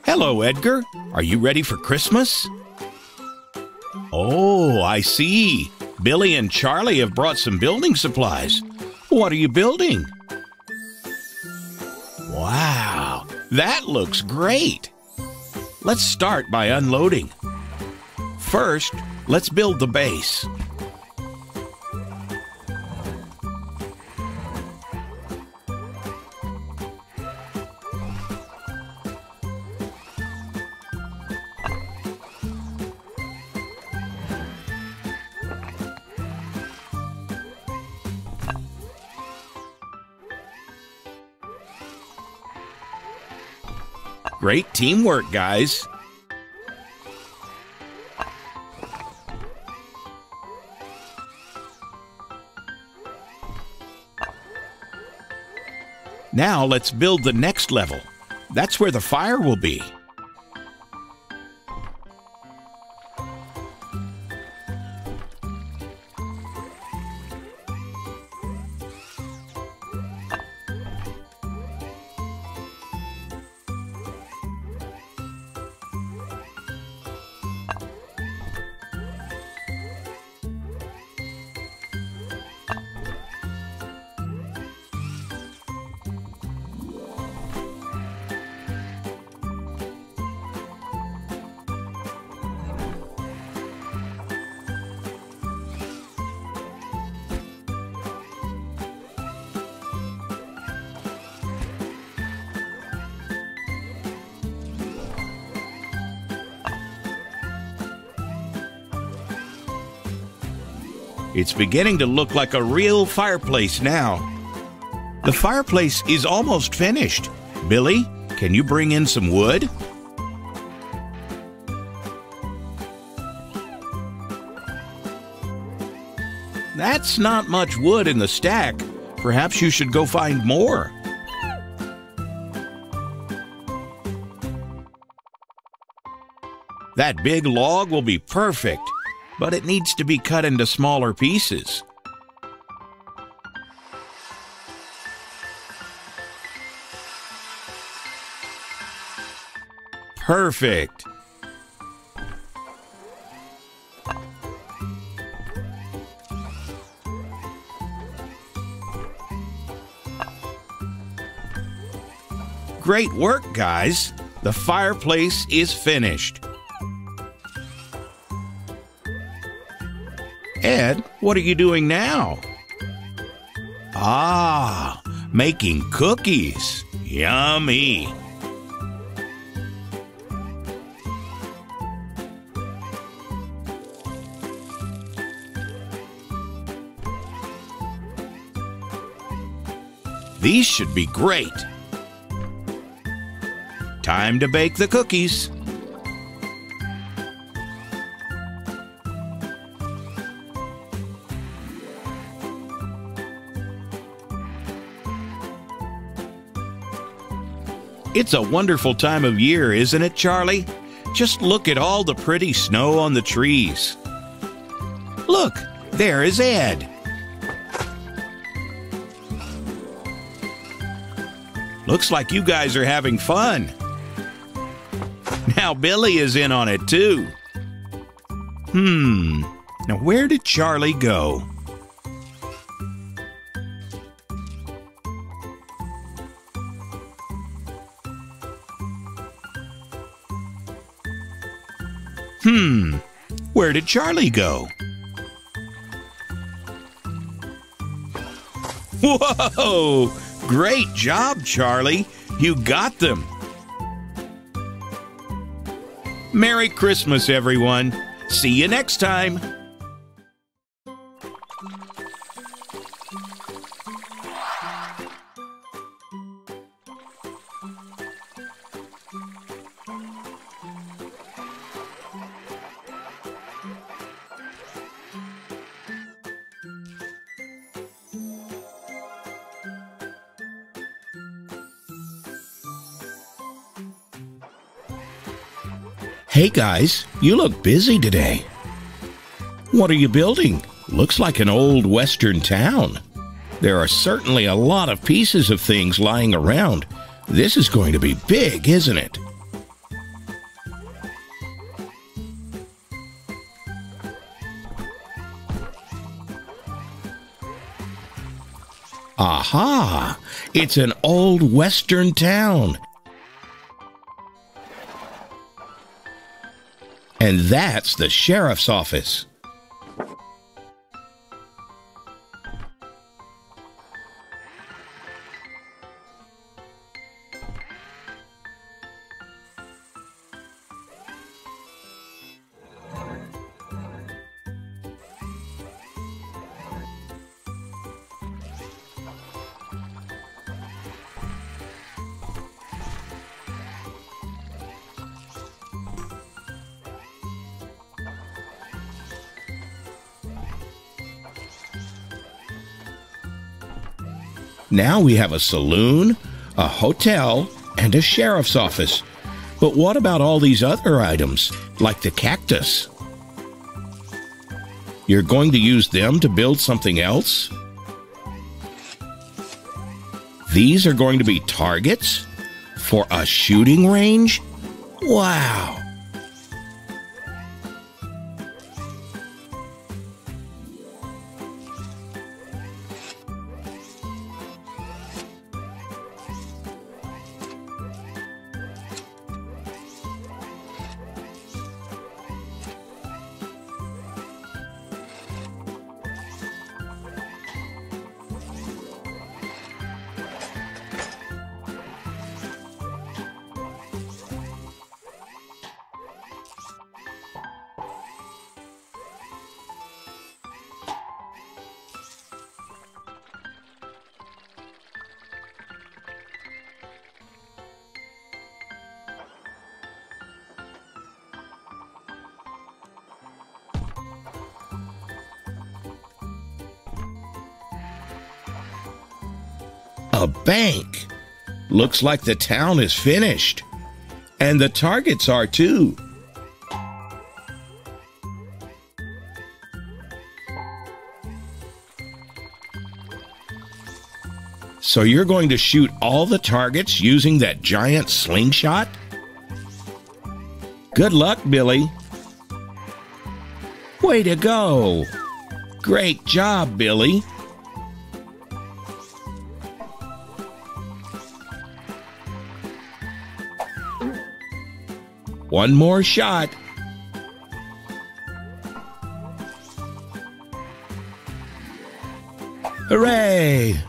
Hello, Edgar. Are you ready for Christmas? Oh, I see. Billy and Charlie have brought some building supplies. What are you building? Wow, that looks great. Let's start by unloading. First, let's build the base. Great teamwork, guys. Now let's build the next level. That's where the fire will be. It's beginning to look like a real fireplace now. The fireplace is almost finished. Billy, can you bring in some wood? That's not much wood in the stack. Perhaps you should go find more. That big log will be perfect, but it needs to be cut into smaller pieces. Perfect. Great work, guys. The fireplace is finished. Ed, what are you doing now? Ah, making cookies. Yummy. These should be great. Time to bake the cookies. It's a wonderful time of year, isn't it, Charlie? Just look at all the pretty snow on the trees. Look, there is Ed. Looks like you guys are having fun. Now Billy is in on it too. Now where did Charlie go? Where did Charlie go? Whoa! Great job, Charlie. You got them. Merry Christmas, everyone. See you next time. Hey guys, you look busy today. What are you building? Looks like an old western town. There are certainly a lot of pieces of things lying around. This is going to be big, isn't it? Aha! It's an old western town. And that's the sheriff's office. Now we have a saloon, a hotel, and a sheriff's office. But what about all these other items, like the cactus? You're going to use them to build something else? These are going to be targets for a shooting range? Wow! A bank. Looks like the town is finished. And the targets are too. So you're going to shoot all the targets using that giant slingshot? Good luck, Billy. Way to go. Great job, Billy. One more shot. Hooray!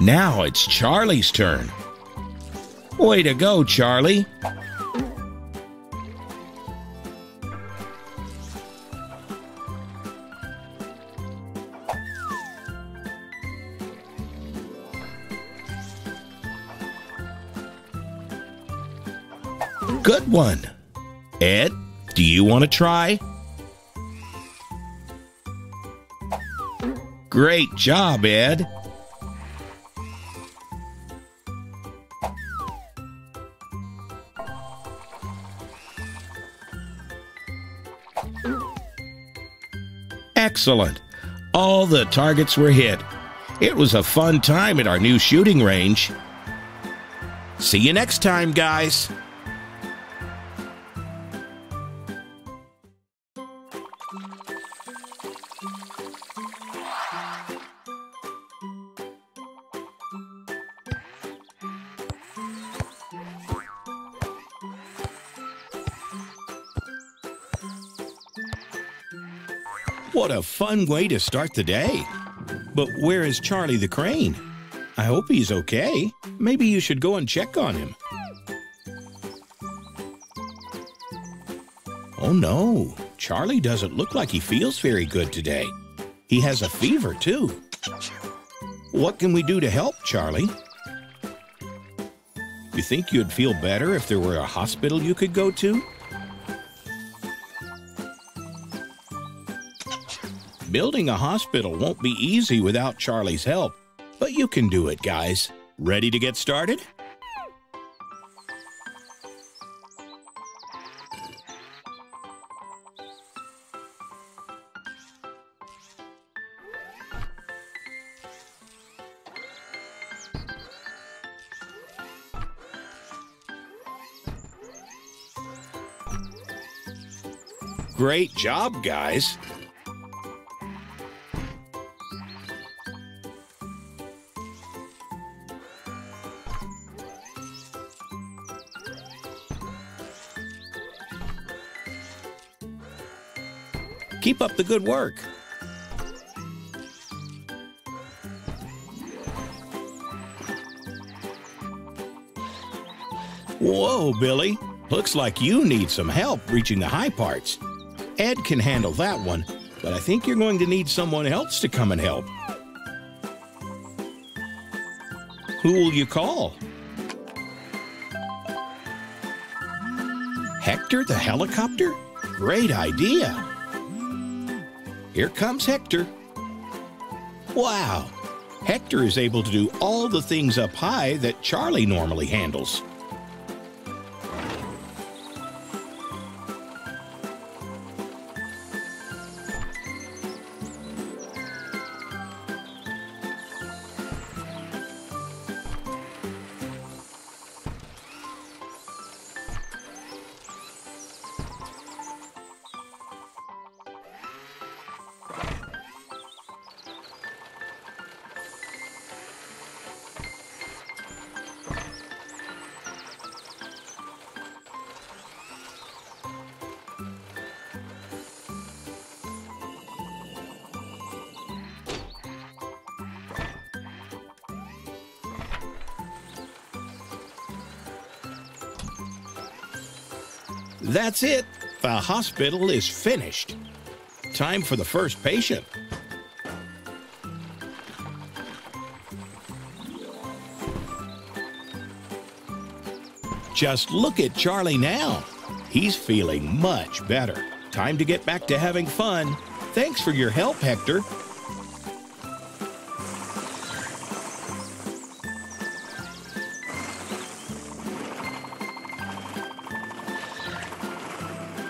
Now it's Charlie's turn. Way to go, Charlie. Good one. Ed, do you want to try? Great job, Ed. Excellent. All the targets were hit. It was a fun time at our new shooting range. See you next time, guys. What a fun way to start the day. But where is Charlie the Crane? I hope he's okay. Maybe you should go and check on him. Oh no, Charlie doesn't look like he feels very good today. He has a fever too. What can we do to help, Charlie? You think you'd feel better if there were a hospital you could go to? Building a hospital won't be easy without Charlie's help, but you can do it, guys. Ready to get started? Great job, guys. Keep up the good work. Whoa, Billy. Looks like you need some help reaching the high parts. Ed can handle that one, but I think you're going to need someone else to come and help. Who will you call? Hector the helicopter? Great idea. Here comes Hector. Wow, Hector is able to do all the things up high that Charlie normally handles. That's it. The hospital is finished. Time for the first patient. Just look at Charlie now. He's feeling much better. Time to get back to having fun. Thanks for your help, Hector.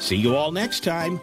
See you all next time.